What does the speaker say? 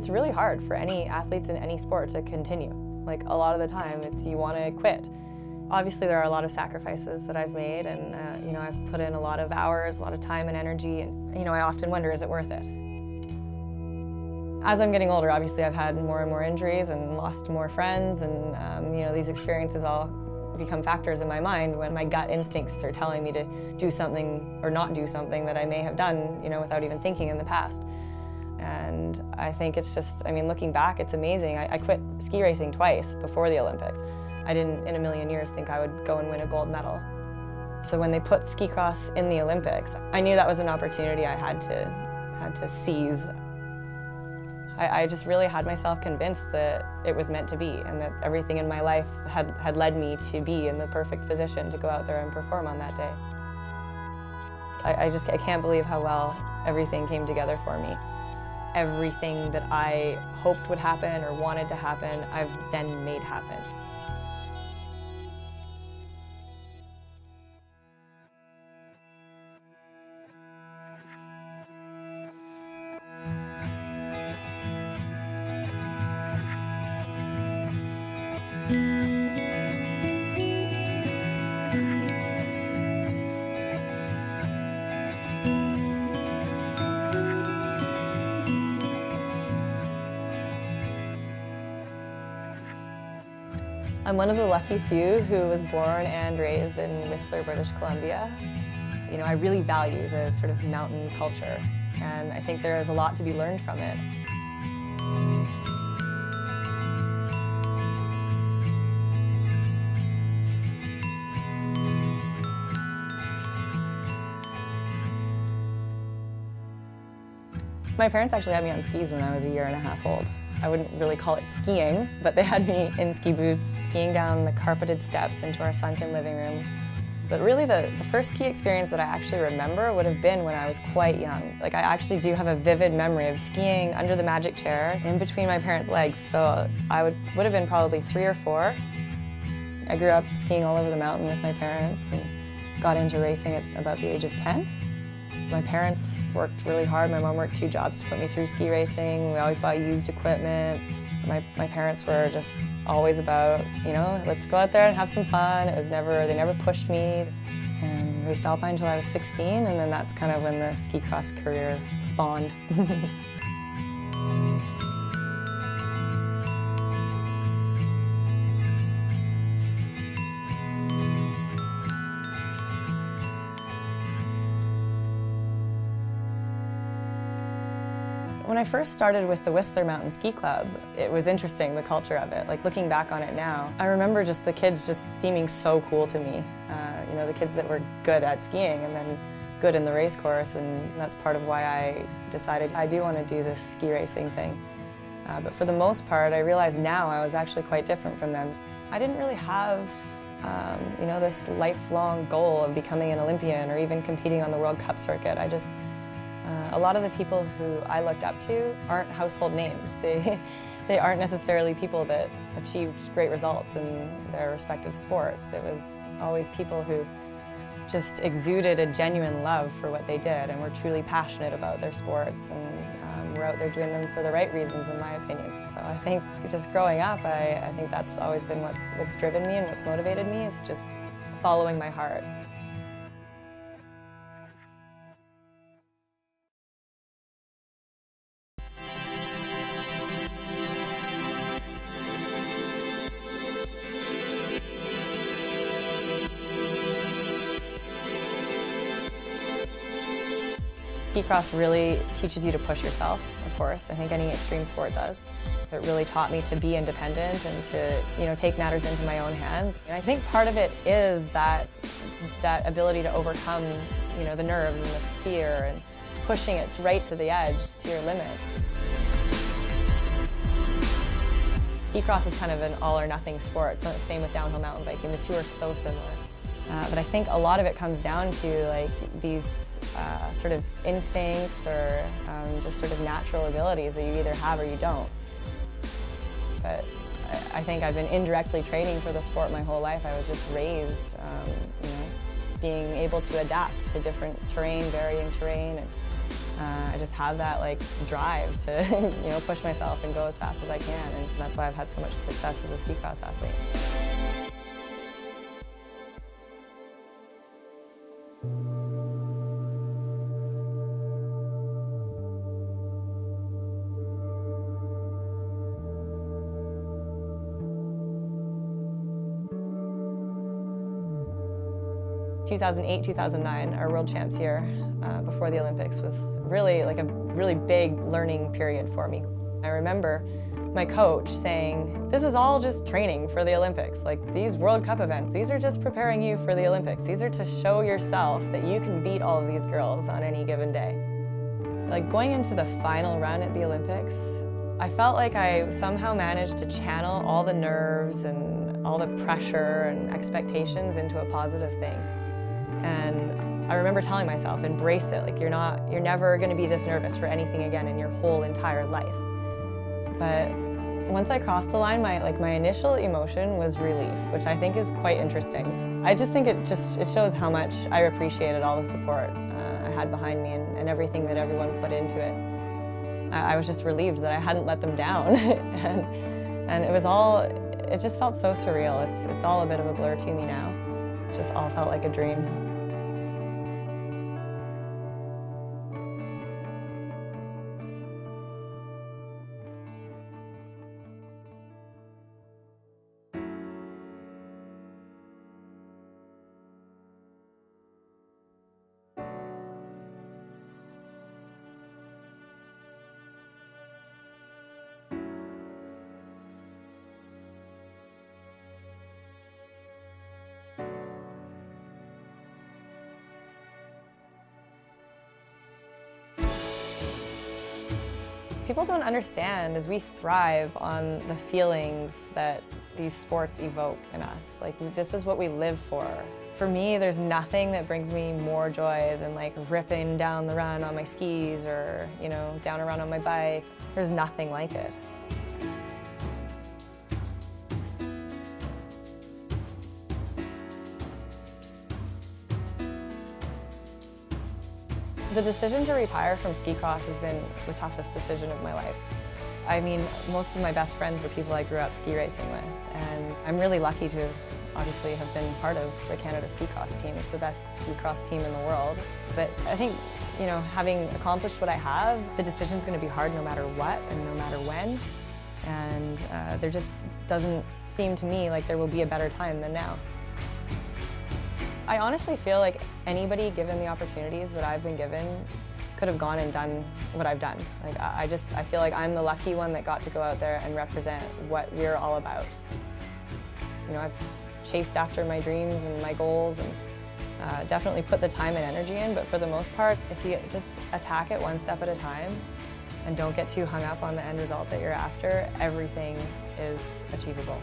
It's really hard for any athletes in any sport to continue. Like, a lot of the time, it's you want to quit. Obviously, there are a lot of sacrifices that I've made, and I've put in a lot of hours, a lot of time and energy, and I often wonder, is it worth it? As I'm getting older, obviously, I've had more and more injuries and lost more friends, and these experiences all become factors in my mind when my gut instincts are telling me to do something or not do something that I may have done, without even thinking in the past. And I think it's just, looking back, it's amazing. I quit ski racing twice before the Olympics. I didn't in a million years think I would go and win a gold medal. So when they put ski cross in the Olympics, I knew that was an opportunity I had to seize. I just really had myself convinced that it was meant to be, and that everything in my life had led me to be in the perfect position to go out there and perform on that day. I can't believe how well everything came together for me. Everything that I hoped would happen or wanted to happen, I've then made happen. I'm one of the lucky few who was born and raised in Whistler, British Columbia. I really value the sort of mountain culture, and I think there is a lot to be learned from it. My parents actually had me on skis when I was a year and a half old. I wouldn't really call it skiing, but they had me in ski boots, skiing down the carpeted steps into our sunken living room. But really the first ski experience that I actually remember would have been when I was quite young. Like, I actually do have a vivid memory of skiing under the magic chair in between my parents' legs, so I would have been probably 3 or 4. I grew up skiing all over the mountain with my parents and got into racing at about the age of 10. My parents worked really hard. My mom worked 2 jobs to put me through ski racing. We always bought used equipment. My parents were just always about, let's go out there and have some fun. They never pushed me. And raced alpine until I was 16, and then that's kind of when the ski cross career spawned. When I first started with the Whistler Mountain Ski Club, it was interesting, the culture of it. Like, looking back on it now, I remember just the kids just seeming so cool to me. The kids that were good at skiing and then good in the race course, and that's part of why I decided I do want to do this ski racing thing. But for the most part, I realize now I was actually quite different from them. I didn't really have this lifelong goal of becoming an Olympian or even competing on the World Cup circuit. A lot of the people who I looked up to aren't household names. They aren't necessarily people that achieved great results in their respective sports. It was always people who just exuded a genuine love for what they did and were truly passionate about their sports, and were out there doing them for the right reasons, in my opinion. So I think just growing up, I think that's always been what's driven me and what's motivated me, is just following my heart. Ski cross really teaches you to push yourself, of course. I think any extreme sport does. It really taught me to be independent and to, take matters into my own hands. And I think part of it is that ability to overcome, the nerves and the fear and pushing it right to the edge, to your limits. Ski cross is kind of an all or nothing sport. It's not the same with downhill mountain biking. The two are so similar. But I think a lot of it comes down to these sort of instincts or just sort of natural abilities that you either have or you don't. But I think I've been indirectly training for the sport my whole life. I was just raised, being able to adapt to different terrain, varying terrain, and I just have that like drive to push myself and go as fast as I can, and that's why I've had so much success as a ski cross athlete. 2008, 2009, our world champs year before the Olympics was really like a really big learning period for me. I remember my coach saying, this is all just training for the Olympics. Like these World Cup events, these are just preparing you for the Olympics. These are to show yourself that you can beat all of these girls on any given day. Like going into the final run at the Olympics, I felt like I somehow managed to channel all the nerves and all the pressure and expectations into a positive thing. And I remember telling myself, embrace it, like you're never gonna be this nervous for anything again in your whole entire life. But once I crossed the line, my initial emotion was relief, which I think is quite interesting. I just think it shows how much I appreciated all the support I had behind me and everything that everyone put into it. I was just relieved that I hadn't let them down. and it just felt so surreal. It's all a bit of a blur to me now. It just all felt like a dream. People don't understand as we thrive on the feelings that these sports evoke in us. Like, this is what we live for. For me, there's nothing that brings me more joy than like ripping down the run on my skis or, down a run on my bike. There's nothing like it. The decision to retire from ski cross has been the toughest decision of my life. I mean, most of my best friends are people I grew up ski racing with, and I'm really lucky to obviously have been part of the Canada ski cross team. It's the best ski cross team in the world. But I think, having accomplished what I have, the decision's going to be hard no matter what and no matter when. And there just doesn't seem to me like there will be a better time than now. I honestly feel like anybody given the opportunities that I've been given could have gone and done what I've done. Like I feel like I'm the lucky one that got to go out there and represent what we're all about. I've chased after my dreams and my goals and definitely put the time and energy in, but for the most part, if you just attack it one step at a time and don't get too hung up on the end result that you're after, everything is achievable.